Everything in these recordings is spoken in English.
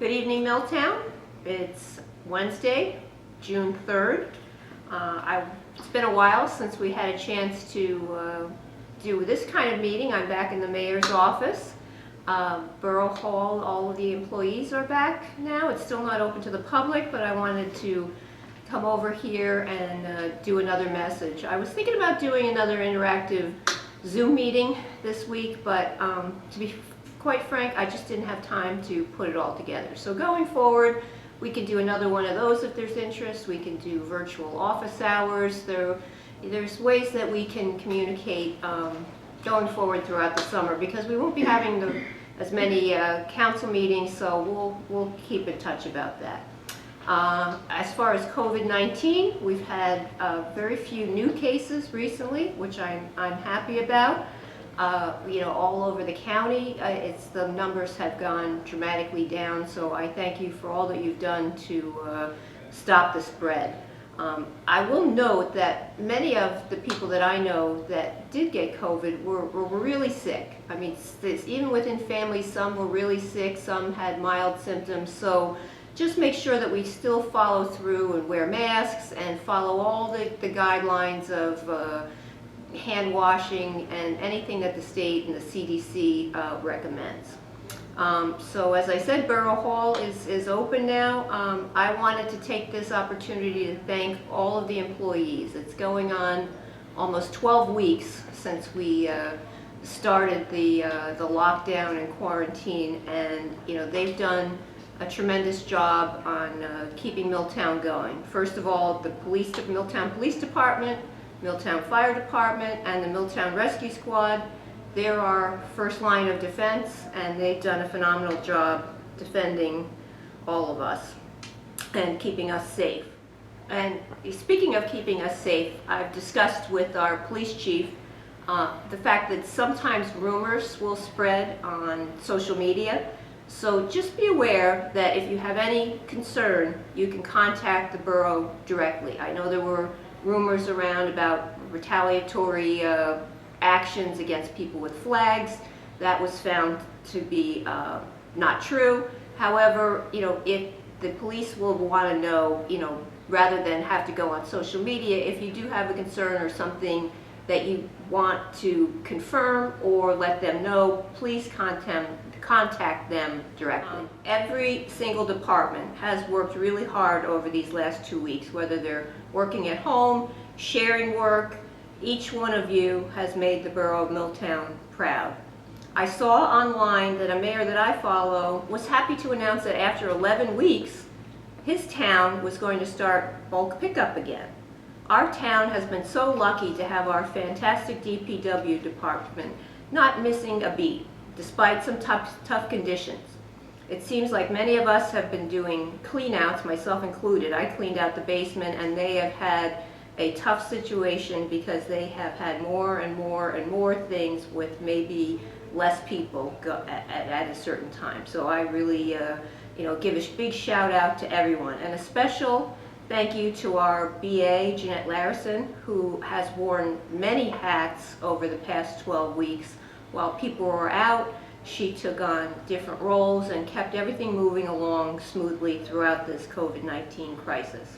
Good evening, Milltown. It's Wednesday, June 3rd. It's been a while since we had a chance to do this kind of meeting. I'm back in the mayor's office. Borough Hall, all of the employees are back now. It's still not open to the public, but I wanted to come over here and do another message. I was thinking about doing another interactive Zoom meeting this week, but to be quite frank, I just didn't have time to put it all together. So going forward, we can do another one of those if there's interest. We can do virtual office hours. There's ways that we can communicate going forward throughout the summer, because we won't be having as many council meetings, so we'll keep in touch about that. As far as COVID-19, we've had very few new cases recently, which I'm happy about. All over the county, the numbers have gone dramatically down, so I thank you for all that you've done to stop the spread. I will note that many of the people that I know that did get COVID were really sick. I mean, even within families, some were really sick, some had mild symptoms, so just make sure that we still follow through and wear masks and follow all the guidelines of hand washing and anything that the state and the CDC recommends. So as I said, Borough Hall is open now. I wanted to take this opportunity to thank all of the employees. It's going on almost 12 weeks since we started the lockdown and quarantine, and they've done a tremendous job on keeping Milltown going. First of all, the Milltown Police Department, Milltown Fire Department, and the Milltown Rescue Squad. They're our first line of defense, and they've done a phenomenal job defending all of us and keeping us safe. And speaking of keeping us safe, I've discussed with our police chief the fact that sometimes rumors will spread on social media. So just be aware that if you have any concern, you can contact the borough directly. I know there were rumors around about retaliatory actions against people with flags. That was found to be not true. However, if the police will want to know, rather than have to go on social media, if you do have a concern or something that you want to confirm or let them know, please contact them directly. Every single department has worked really hard over these last 2 weeks, whether they're working at home, sharing work. Each one of you has made the borough of Milltown proud. I saw online that a mayor that I follow was happy to announce that after 11 weeks, his town was going to start bulk pickup again. Our town has been so lucky to have our fantastic DPW department not missing a beat, despite some tough conditions. It seems like many of us have been doing clean-outs, myself included. I cleaned out the basement, and they have had a tough situation because they have had more and more and more things with maybe less people at a certain time. So I really give a big shout out to everyone, and a special thank you to our BA, Jeanette Larison, who has worn many hats over the past 12 weeks. While people were out, she took on different roles and kept everything moving along smoothly throughout this COVID-19 crisis.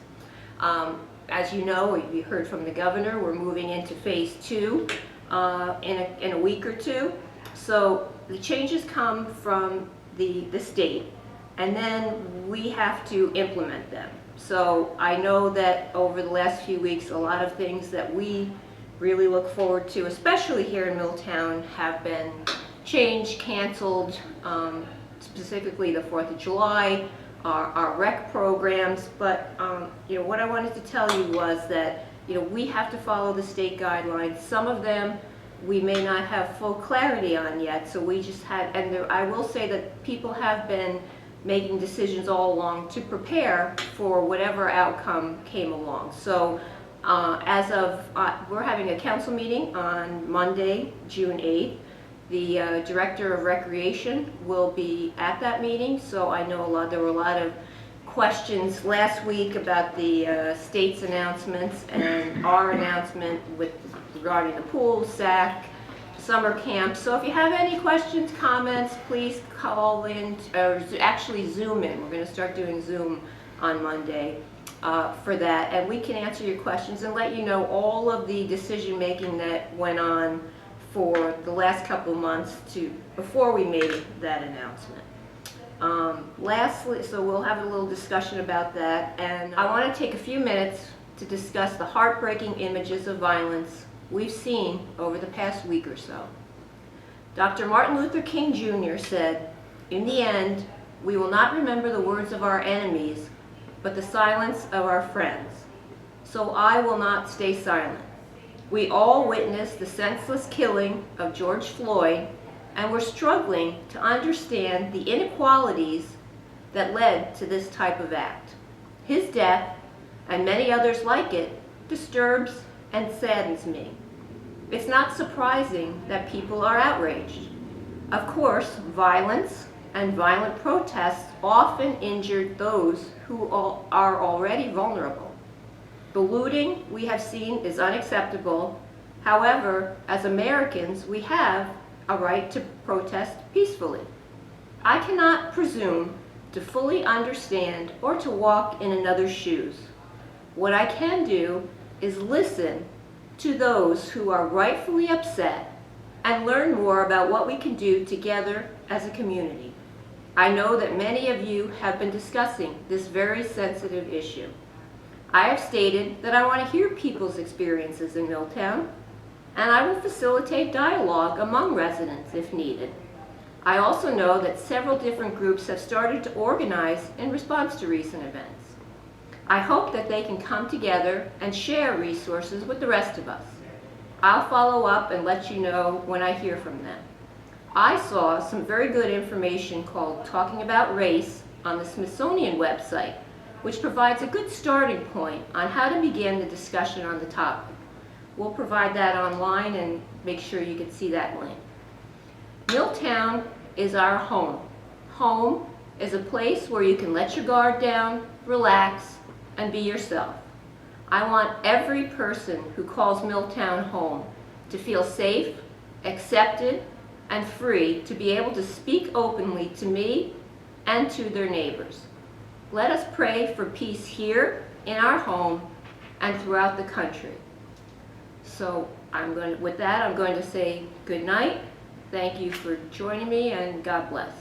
As you know, we heard from the governor, we're moving into phase 2 in a week or two. So the changes come from the state, and then we have to implement them. So I know that over the last few weeks, a lot of things that we really look forward to, especially here in Milltown, have been changed, canceled, specifically the 4th of July, our rec programs. But what I wanted to tell you was that we have to follow the state guidelines. Some of them we may not have full clarity on yet, so we just had, and I will say that people have been making decisions all along to prepare for whatever outcome came along. So we're having a council meeting on Monday, June 8th. The Director of Recreation will be at that meeting, so I know there were a lot of questions last week about the state's announcements and our announcement regarding the pool, SAC, summer camp. So if you have any questions, comments, please call in, or actually Zoom in. We're going to start doing Zoom on Monday for that, and we can answer your questions and let you know all of the decision making that went on for the last couple of months before we made that announcement. Lastly, so we'll have a little discussion about that, and I want to take a few minutes to discuss the heartbreaking images of violence we've seen over the past week or so. Dr. Martin Luther King Jr. said, "In the end, we will not remember the words of our enemies, but the silence of our friends. So I will not stay silent." We all witnessed the senseless killing of George Floyd, and we're struggling to understand the inequalities that led to this type of act. His death, and many others like it, disturbs and saddens me. It's not surprising that people are outraged. Of course, violence and violent protests often injure those who are already vulnerable. The looting we have seen is unacceptable. However, as Americans, we have a right to protest peacefully. I cannot presume to fully understand or to walk in another's shoes. What I can do is listen to those who are rightfully upset and learn more about what we can do together as a community. I know that many of you have been discussing this very sensitive issue. I have stated that I want to hear people's experiences in Milltown, and I will facilitate dialogue among residents if needed. I also know that several different groups have started to organize in response to recent events. I hope that they can come together and share resources with the rest of us. I'll follow up and let you know when I hear from them. I saw some very good information called Talking About Race on the Smithsonian website, which provides a good starting point on how to begin the discussion on the topic. We'll provide that online and make sure you can see that link. Milltown is our home. Home is a place where you can let your guard down, relax, and be yourself. I want every person who calls Milltown home to feel safe, accepted, and free to be able to speak openly to me and to their neighbors. Let us pray for peace here in our home and throughout the country. So with that, I'm going to say good night. Thank you for joining me, and God bless.